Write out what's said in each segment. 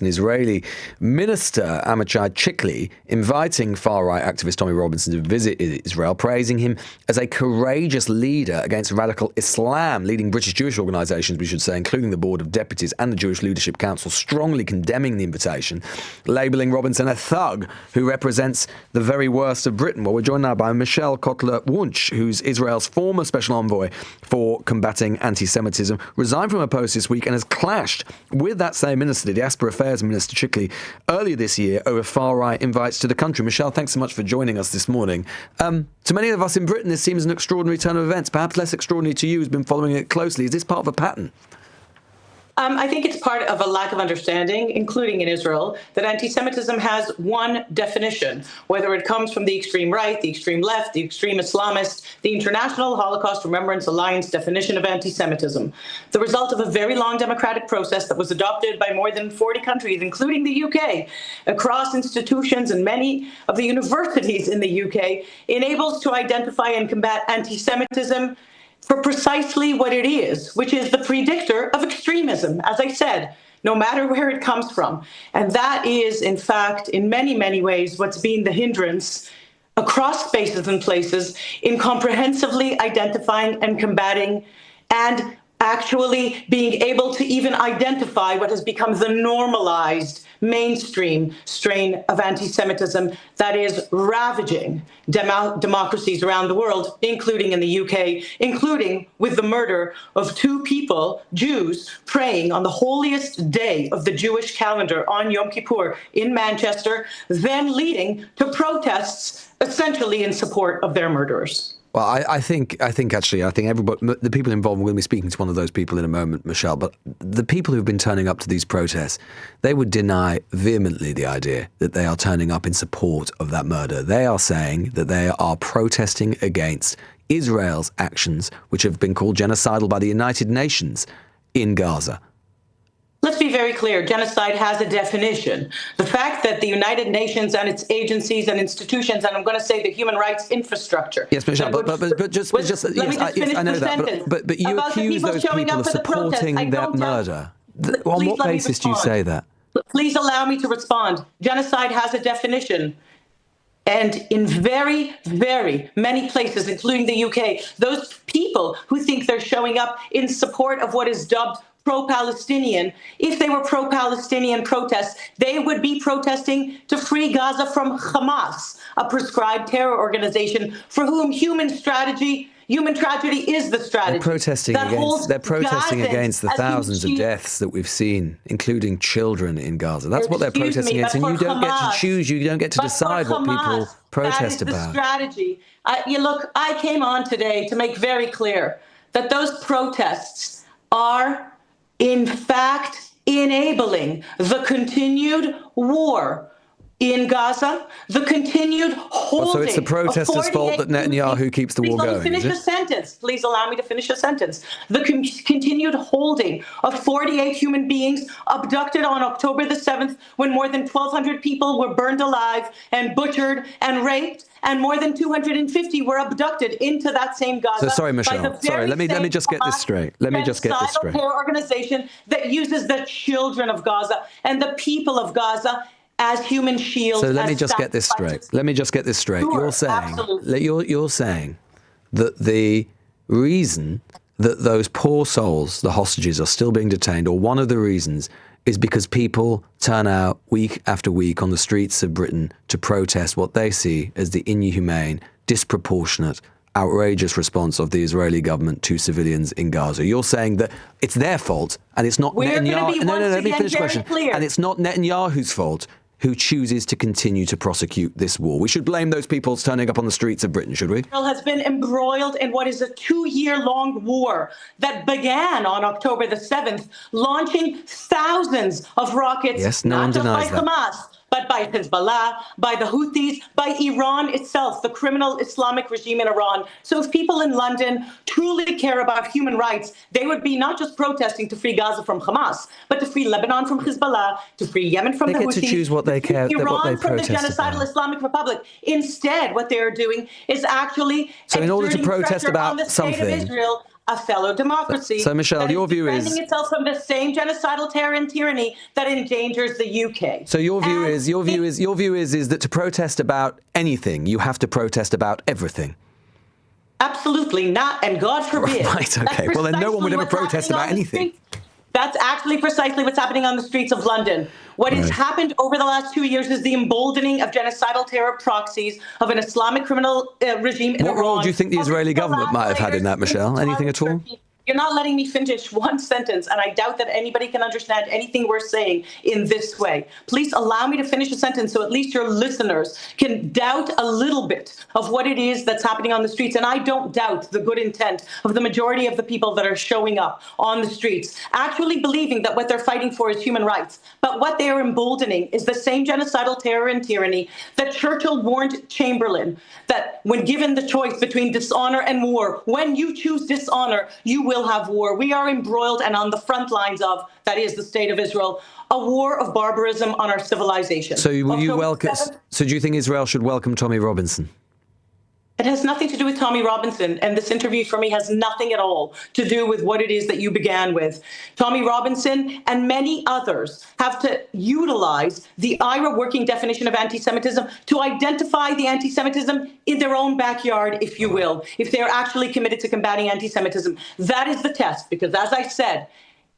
An Israeli minister, Amichai Chikli, inviting far-right activist Tommy Robinson to visit Israel, praising him as a courageous leader against radical Islam. Leading British Jewish organisations, we should say, including the Board of Deputies and the Jewish Leadership Council, strongly condemning the invitation, labelling Robinson a thug who represents the very worst of Britain. Well, we're joined now by Michal Cotler-Wunsh, who's Israel's former special envoy for combating anti-Semitism, resigned from her post this week and has clashed with that same minister, the Diaspora Affairs Minister Chikli, earlier this year over far-right invites to the country. Michelle, thanks so much for joining us this morning. To many of us in Britain, this seems an extraordinary turn of events, perhaps less extraordinary to you who's been following it closely. Is this part of a pattern? I think it's part of a lack of understanding, including in Israel, that anti-Semitism has one definition, whether it comes from the extreme right, the extreme left, the extreme Islamist, the International Holocaust Remembrance Alliance definition of anti-Semitism. The result of a very long democratic process that was adopted by more than 40 countries, including the UK, across institutions and many of the universities in the UK, enables to identify and combat anti-Semitism for precisely what it is, which is the predictor of extremism, as I said, no matter where it comes from. And that is, in fact, in many, many ways, what's been the hindrance across spaces and places in comprehensively identifying and combating and actually being able to even identify what has become the normalized mainstream strain of anti-Semitism that is ravaging democracies around the world, including in the UK, including with the murder of two people, Jews, praying on the holiest day of the Jewish calendar on Yom Kippur in Manchester, then leading to protests essentially in support of their murderers. Well, I think everybody, the people involved, we're going to be speaking to one of those people in a moment, Michelle, but the people who've been turning up to these protests, they would deny vehemently the idea that they are turning up in support of that murder. They are saying that they are protesting against Israel's actions, which have been called genocidal by the United Nations in Gaza. Let's be very clear. Genocide has a definition. The fact that the United Nations and its agencies and institutions, and I'm going to say the human rights infrastructure. Yes, Michelle, but just I know that. But you accuse those people of supporting that murder. On what basis do you say that? Please allow me to respond. Genocide has a definition. And in very, very many places, including the UK, those people who think they're showing up in support of what is dubbed pro-Palestinian, if they were pro-Palestinian protests, they would be protesting to free Gaza from Hamas, a prescribed terror organization for whom human tragedy is the strategy. They're protesting against the thousands of deaths that we've seen, including children in Gaza. That's what they're protesting against, and you don't get to choose. You don't get to decide what people protest about. That is the strategy. Look, I came on today to make very clear that those protests are, in fact, enabling the continued war in Gaza, the continued holding. So it's the protesters' fault that Netanyahu keeps the war going. Please allow me to finish a sentence. The continued holding of 48 human beings abducted on October the 7th, when more than 1,200 people were burned alive and butchered and raped, and more than 250 were abducted into that same Gaza. So sorry, Michelle. Sorry, let me just get this straight. Terror organization that uses the children of Gaza and the people of Gaza as human shields. So let me just get this straight. Sure, you're saying that the reason that those poor souls, the hostages, are still being detained, or one of the reasons, is because people turn out week after week on the streets of Britain to protest what they see as the inhumane, disproportionate, outrageous response of the Israeli government to civilians in Gaza. You're saying that it's their fault and it's not Netanyahu. No, let me finish the question. And it's not Netanyahu's fault who chooses to continue to prosecute this war. We should blame those people turning up on the streets of Britain, should we? Israel has been embroiled in what is a 2-year-long war that began on October the 7th, launching thousands of rockets, yes, no one denies that. Hamas, but by Hezbollah, by the Houthis, by Iran itself, the criminal Islamic regime in Iran. So if people in London truly care about human rights, they would be not just protesting to free Gaza from Hamas, but to free Lebanon from Hezbollah, to free Yemen from the Houthis, to choose what they care, Iran from the genocidal Islamic Republic. Instead, what they are doing is actually in order to protest about something, Israel a fellow democracy. So Michal, your view is defending itself from the same genocidal terror and tyranny that endangers the UK. So your view is that to protest about anything, you have to protest about everything. Absolutely not, and God forbid. Right, okay. Well, then no one would ever protest about anything. That's actually precisely what's happening on the streets of London. What has happened over the last 2 years is the emboldening of genocidal terror proxies of an Islamic criminal regime in Iran. What role do you think the Israeli government might have had in that, Michal? Anything at all? You're not letting me finish one sentence, and I doubt that anybody can understand anything we're saying in this way. Please allow me to finish a sentence so at least your listeners can doubt a little bit of what it is that's happening on the streets. And I don't doubt the good intent of the majority of the people that are showing up on the streets, actually believing that what they're fighting for is human rights. But what they are emboldening is the same genocidal terror and tyranny that Churchill warned Chamberlain that when given the choice between dishonor and war, when you choose dishonor, you will have war. We are embroiled and on the front lines of, that is the state of Israel, a war of barbarism on our civilization. So will you welcome? So do you think Israel should welcome Tommy Robinson? It has nothing to do with Tommy Robinson, and this interview for me has nothing at all to do with what it is that you began with. Tommy Robinson and many others have to utilize the IRA working definition of anti-Semitism to identify the anti-Semitism in their own backyard, if you will, if they're actually committed to combating anti-Semitism. That is the test, because as I said,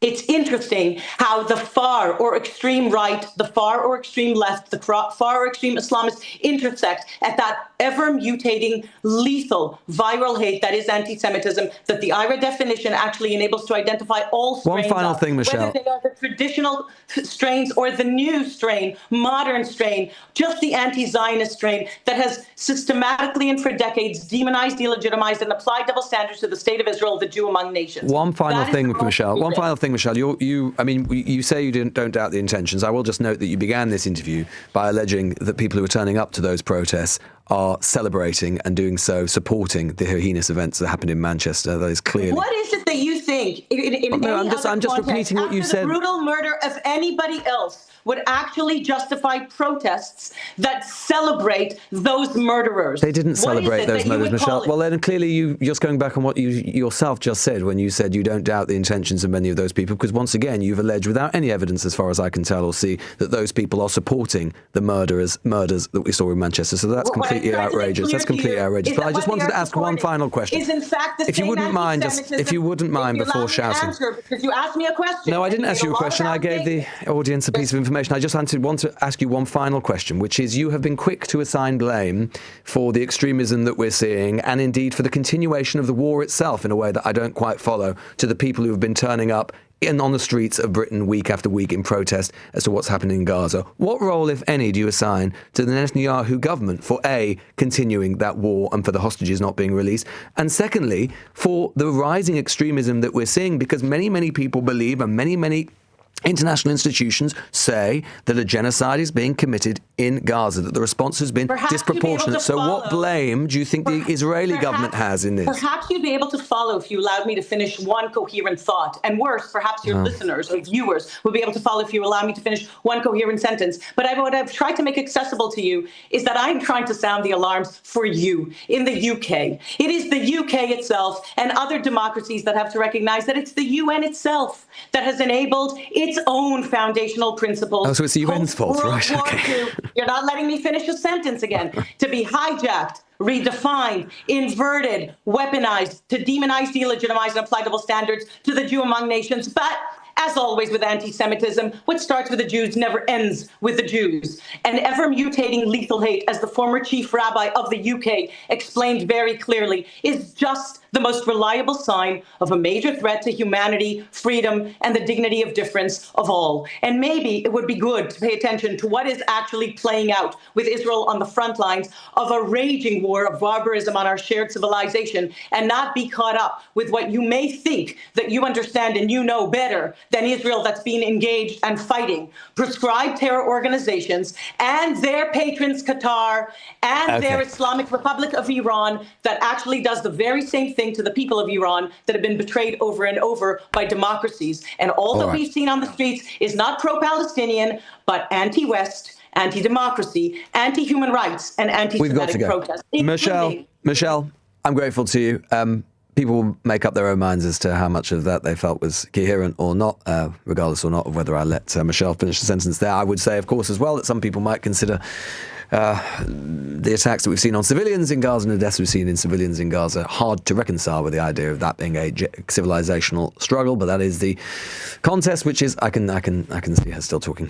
it's interesting how the far or extreme right, the far or extreme left, the far or extreme Islamists intersect at that ever-mutating, lethal, viral hate that is anti-Semitism, that the IRA definition actually enables to identify all strains. One final thing, Michal. Whether they are the traditional strains or the new strain, modern strain, just the anti-Zionist strain that has systematically and for decades demonized, delegitimized, and applied double standards to the state of Israel, the Jew among nations. One final thing, Michal. One final thing, Michal. You say you don't doubt the intentions. I will just note that you began this interview by alleging that people who are turning up to those protests are celebrating and doing so, supporting the heinous events that happened in Manchester. That is clearly. What is it that you think I'm just repeating what you said. The brutal murder of anybody else would actually justify protests that celebrate those murderers? They didn't celebrate those murders, Michal. Well, then clearly you're just going back on what you yourself just said when you said you don't doubt the intentions of many of those people, because once again you've alleged without any evidence, as far as I can tell or see, that those people are supporting the murders that we saw in Manchester. So that's completely outrageous. That's completely outrageous. But I just wanted to ask one final question. Is in fact the if you wouldn't mind, before shouting. Because you asked me a question. No, I didn't ask you a question. I gave the audience a piece of information. I just want to ask you one final question, which is you have been quick to assign blame for the extremism that we're seeing, and indeed for the continuation of the war itself in a way that I don't quite follow, to the people who have been turning up on the streets of Britain week after week in protest as to what's happening in Gaza. What role, if any, do you assign to the Netanyahu government for A, continuing that war and for the hostages not being released, and secondly, for the rising extremism that we're seeing, because many, many people believe, and many international institutions say, that a genocide is being committed in Gaza, that the response has been disproportionate. So what blame do you think the Israeli government has in this? Perhaps you'd be able to follow if you allowed me to finish one coherent thought. And worse, perhaps your listeners or viewers would be able to follow if you allow me to finish one coherent sentence. But what I've tried to make accessible to you is that I'm trying to sound the alarms for you in the UK. It is the UK itself and other democracies that have to recognize that it's the UN itself that has enabled its own foundational principles. Oh, so it's the UN's fault, right? Okay. You're not letting me finish a sentence again. To be hijacked, redefined, inverted, weaponized, to demonize, delegitimize, and apply double standards to the Jew among nations. But as always with anti-Semitism, what starts with the Jews never ends with the Jews. And ever-mutating lethal hate, as the former chief rabbi of the UK explained very clearly, is just the most reliable sign of a major threat to humanity, freedom, and the dignity of difference of all. And maybe it would be good to pay attention to what is actually playing out with Israel on the front lines of a raging war of barbarism on our shared civilization, and not be caught up with what you may think that you understand and you know better than Israel, that's been engaged and fighting prescribed terror organizations and their patrons, Qatar, and their Islamic Republic of Iran, that actually does the very same thing to the people of Iran that have been betrayed over and over by democracies. And all that we've seen on the streets is not pro-Palestinian, but anti-West, anti-democracy, anti-human rights, and anti-Semitic protest. Michal, I'm grateful to you. people will make up their own minds as to how much of that they felt was coherent or not, regardless or not of whether I let Michelle finish the sentence there. I would say, of course, as well, that some people might consider the attacks that we've seen on civilians in Gaza and the deaths we've seen in civilians in Gaza hard to reconcile with the idea of that being a civilizational struggle. But that is the contest, which is I can see her still talking